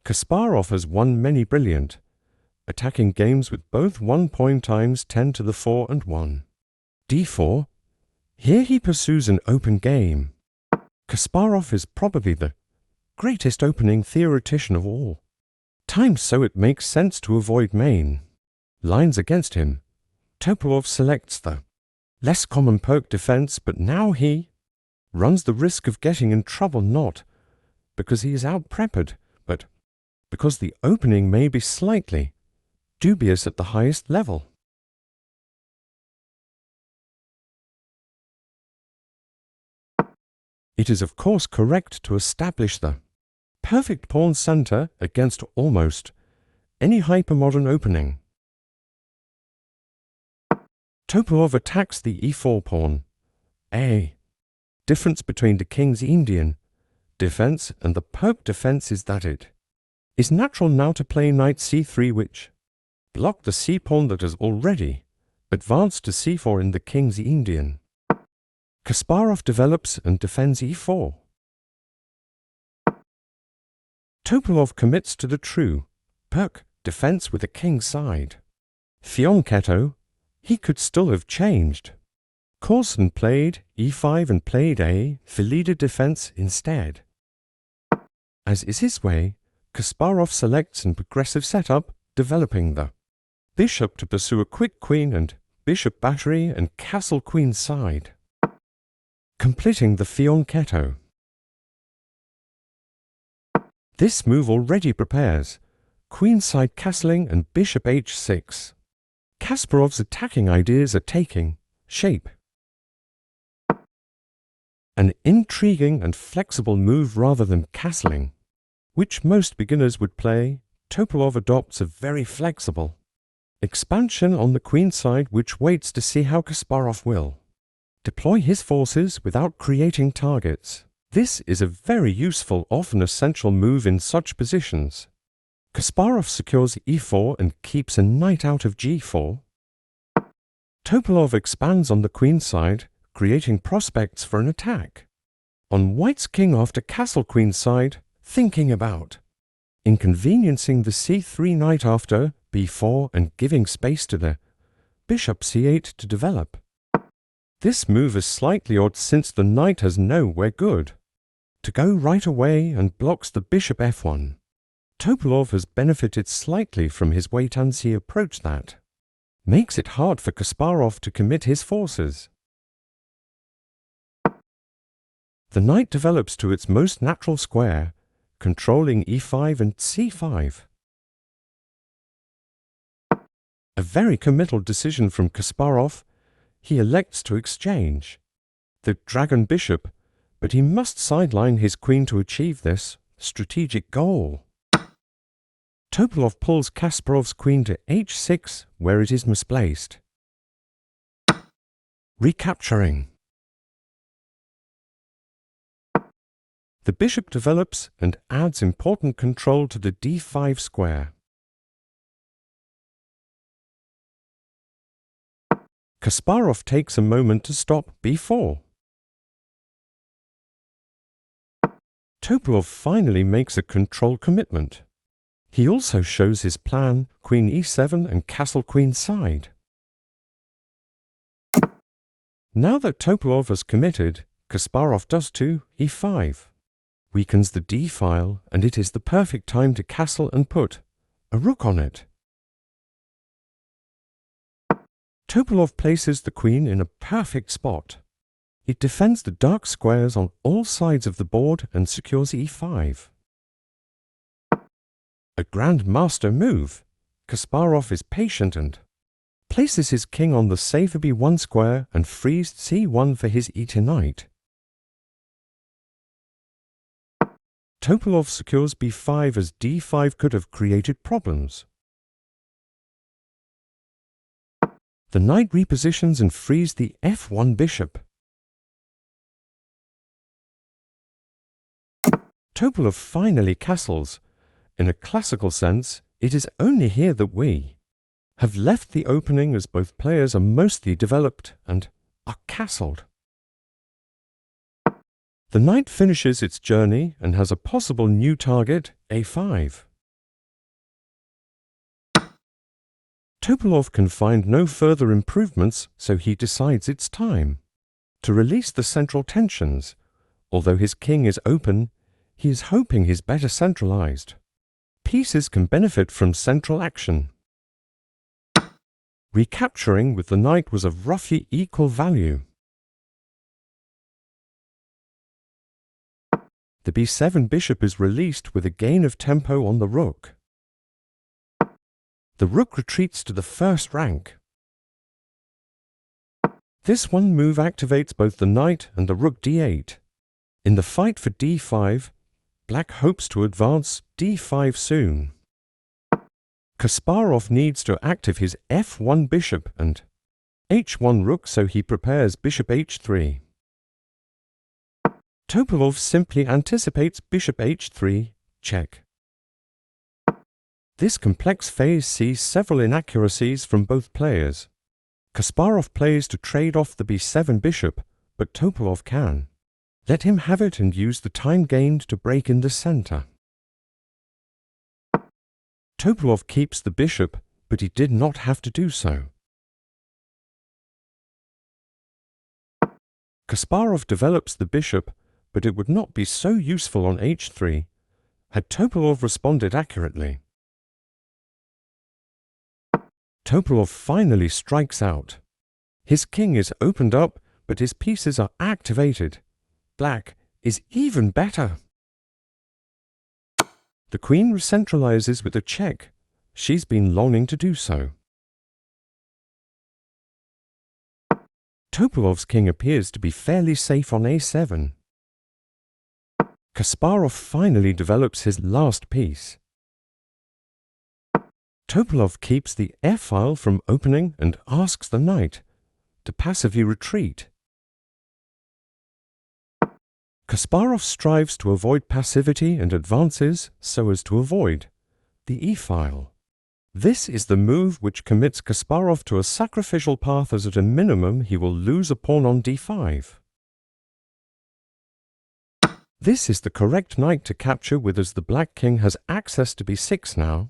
Kasparov has won many brilliant, attacking games with both 1 point times 10 to the 4 and 1. d4. Here he pursues an open game. Kasparov is probably the greatest opening theoretician of all. Timed so it makes sense to avoid main. Lines against him. Topalov selects the less common poke defense, but now he runs the risk of getting in trouble not because he is out-prepared, but because the opening may be slightly dubious at the highest level. It is of course correct to establish the perfect pawn center against almost any hypermodern opening. Topalov attacks the e4 pawn. A difference between the king's Indian defense and the poke defense is that it is natural now to play knight c3, which block the c pawn that has already advanced to c4 in the king's Indian. Kasparov develops and defends e4. Topalov commits to the true poke defense with the king's side. Fianchetto, he could still have changed. Corson played e5 and played a Filida defense instead. As is his way, Kasparov selects an progressive setup, developing the bishop to pursue a quick queen and bishop battery and castle queen side, completing the fianchetto. This move already prepares queenside castling and bishop h6. Kasparov's attacking ideas are taking shape. An intriguing and flexible move rather than castling, which most beginners would play. Topalov adopts a very flexible expansion on the queen side, which waits to see how Kasparov will deploy his forces without creating targets. This is a very useful, often essential move in such positions. Kasparov secures e4 and keeps a knight out of g4. Topalov expands on the queen side, creating prospects for an attack on white's king after castle queen side, thinking about inconveniencing the c3 knight after b4 and giving space to the bishop c8 to develop. This move is slightly odd since the knight has nowhere good to go right away and blocks the bishop f1. Topalov has benefited slightly from his wait-and-see approach that makes it hard for Kasparov to commit his forces. The knight develops to its most natural square, controlling e5 and c5. A very committal decision from Kasparov. He elects to exchange the dragon bishop, but he must sideline his queen to achieve this strategic goal. Topalov pulls Kasparov's queen to h6, where it is misplaced, recapturing. The bishop develops and adds important control to the d5 square. Kasparov takes a moment to stop b4. Topalov finally makes a control commitment. He also shows his plan, queen e7 and castle queen side. Now that Topalov has committed, Kasparov does too, e5. Weakens the d-file, and it is the perfect time to castle and put a rook on it. Topalov places the queen in a perfect spot. It defends the dark squares on all sides of the board and secures e5. A grand master move. Kasparov is patient and places his king on the safer b1 square and frees c1 for his e2 knight. Topalov secures b5 as d5 could have created problems. The knight repositions and frees the f1 bishop. Topalov finally castles. In a classical sense, it is only here that we have left the opening, as both players are mostly developed and are castled. The knight finishes its journey and has a possible new target, a5. Topalov can find no further improvements, so he decides it's time to release the central tensions. Although his king is open, he is hoping he's better centralized. Pieces can benefit from central action. Recapturing with the knight was of roughly equal value. The b7 bishop is released with a gain of tempo on the rook. The rook retreats to the first rank. This one move activates both the knight and the rook d8. In the fight for d5, black hopes to advance d5 soon. Kasparov needs to active his f1 bishop and h1 rook, so he prepares bishop h3. Topalov simply anticipates bishop h3, check. This complex phase sees several inaccuracies from both players. Kasparov plays to trade off the b7 bishop, but Topalov can. Let him have it and use the time gained to break in the center. Topalov keeps the bishop, but he did not have to do so. Kasparov develops the bishop, but it would not be so useful on h3 had Topalov responded accurately. Topalov finally strikes out. His king is opened up, but his pieces are activated. Black is even better. The queen recentralizes with a check. She's been longing to do so. Topalov's king appears to be fairly safe on a7. Kasparov finally develops his last piece. Topalov keeps the f-file from opening and asks the knight to passively retreat. Kasparov strives to avoid passivity and advances so as to avoid the e-file. This is the move which commits Kasparov to a sacrificial path, as at a minimum he will lose a pawn on d5. This is the correct knight to capture with, as the black king has access to b6 now.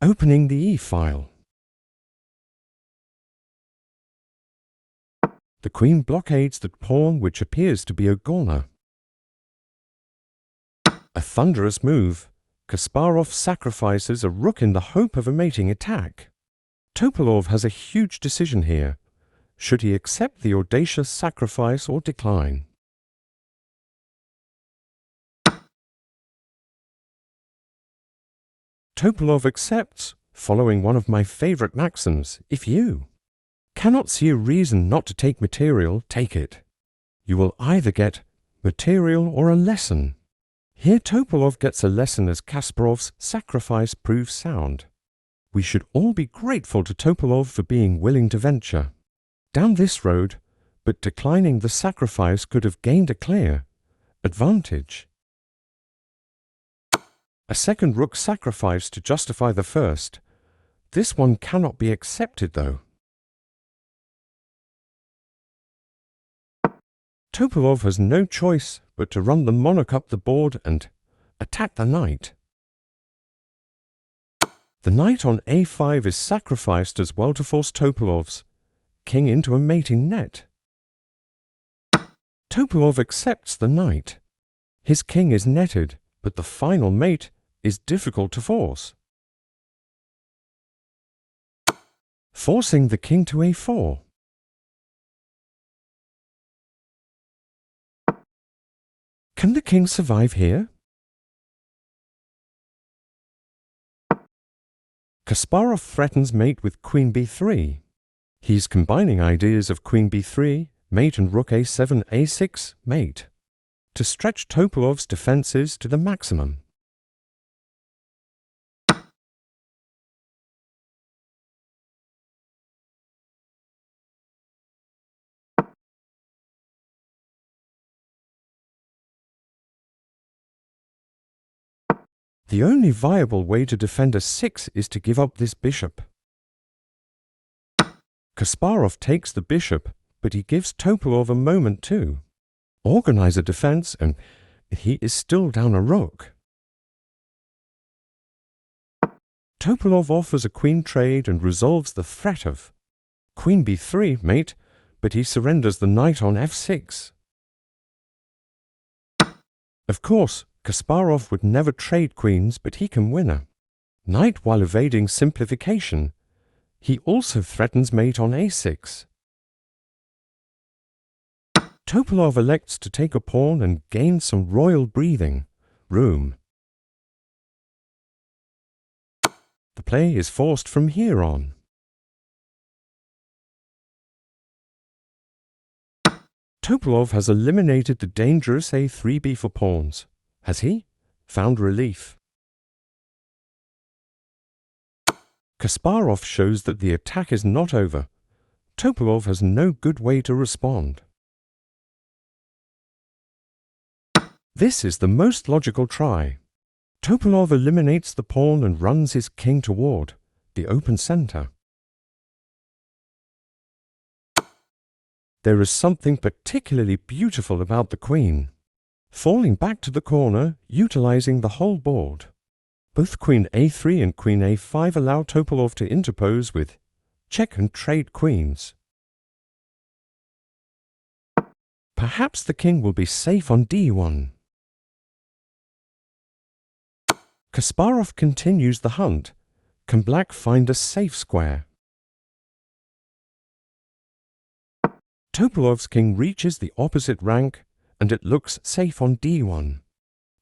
Opening the e-file. The queen blockades the pawn, which appears to be a goner. A thunderous move. Kasparov sacrifices a rook in the hope of a mating attack. Topalov has a huge decision here. Should he accept the audacious sacrifice or decline? Topalov accepts, following one of my favorite maxims: if you cannot see a reason not to take material, take it. You will either get material or a lesson. Here Topalov gets a lesson, as Kasparov's sacrifice proves sound. We should all be grateful to Topalov for being willing to venture down this road, but declining the sacrifice could have gained a clear advantage. A second rook sacrifice to justify the first. This one cannot be accepted, though. Topalov has no choice but to run the monarch up the board and attack the knight. The knight on a5 is sacrificed as well to force Topalov's king into a mating net. Topalov accepts the knight. His king is netted, but the final mate is difficult to force. Forcing the king to a4. Can the king survive here? Kasparov threatens mate with queen b3. He's combining ideas of queen b3, mate, and rook a7, a6, mate, to stretch Topalov's defenses to the maximum. The only viable way to defend a6 is to give up this bishop. Kasparov takes the bishop, but he gives Topalov a moment to organize a defense, and he is still down a rook. Topalov offers a queen trade and resolves the threat of queen b3, mate, but he surrenders the knight on f6. Of course, Kasparov would never trade queens, but he can win a knight while evading simplification. He also threatens mate on a6. Topalov elects to take a pawn and gain some royal breathing room. The play is forced from here on. Topalov has eliminated the dangerous a3b for pawns. Has he found relief? Kasparov shows that the attack is not over. Topalov has no good way to respond. This is the most logical try. Topalov eliminates the pawn and runs his king toward the open center. There is something particularly beautiful about the queen, falling back to the corner, utilizing the whole board. Both queen a3 and queen a5 allow Topalov to interpose with check and trade queens. Perhaps the king will be safe on d1. Kasparov continues the hunt. Can black find a safe square? Topalov's king reaches the opposite rank, and it looks safe on d1.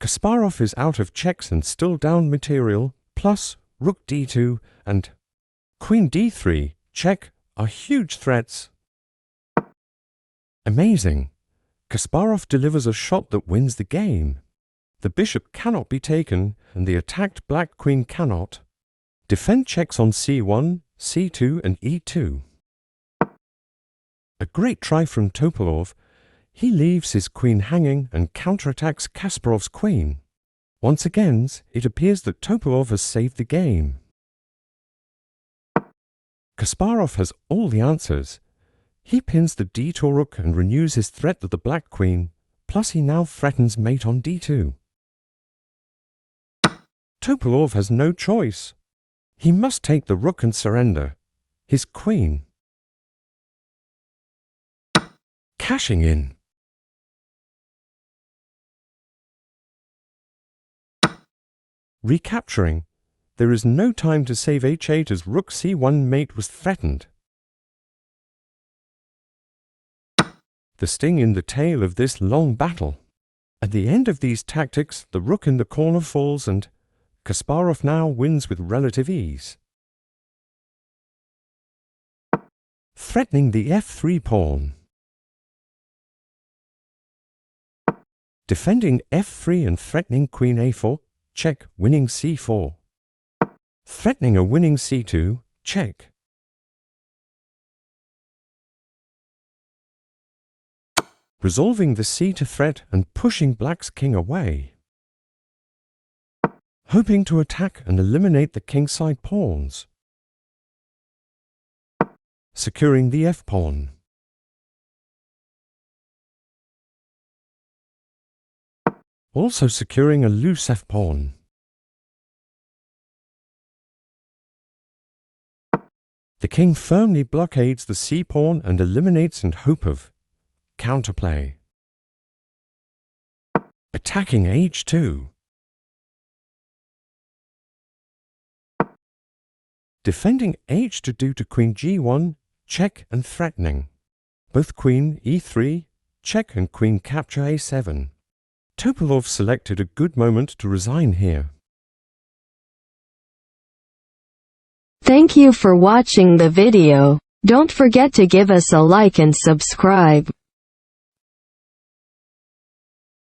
Kasparov is out of checks and still down material, plus rook d2 and queen d3, check, are huge threats. Amazing! Kasparov delivers a shot that wins the game. The bishop cannot be taken, and the attacked black queen cannot. Defend checks on c1, c2 and e2. A great try from Topalov. He leaves his queen hanging and counterattacks Kasparov's queen. Once again, it appears that Topalov has saved the game. Kasparov has all the answers. He pins the d2 rook and renews his threat of the black queen, plus he now threatens mate on d2. Topalov has no choice. He must take the rook and surrender his queen. Cashing in. Recapturing. There is no time to save h8 as rook c1 mate was threatened. The sting in the tail of this long battle. At the end of these tactics, the rook in the corner falls and Kasparov now wins with relative ease. Threatening the f3 pawn. Defending f3 and threatening queen a4, check, winning c4. Threatening a winning c2, check. Resolving the c2 threat and pushing black's king away. Hoping to attack and eliminate the kingside pawns. Securing the f-pawn. Also securing a loose f-pawn. The king firmly blockades the c-pawn and eliminates in hope of counterplay. Attacking h2. Defending h2 due to queen g1, check and threatening. Both queen e3, check and queen capture a7. Topalov selected a good moment to resign here. Thank you for watching the video. Don't forget to give us a like and subscribe.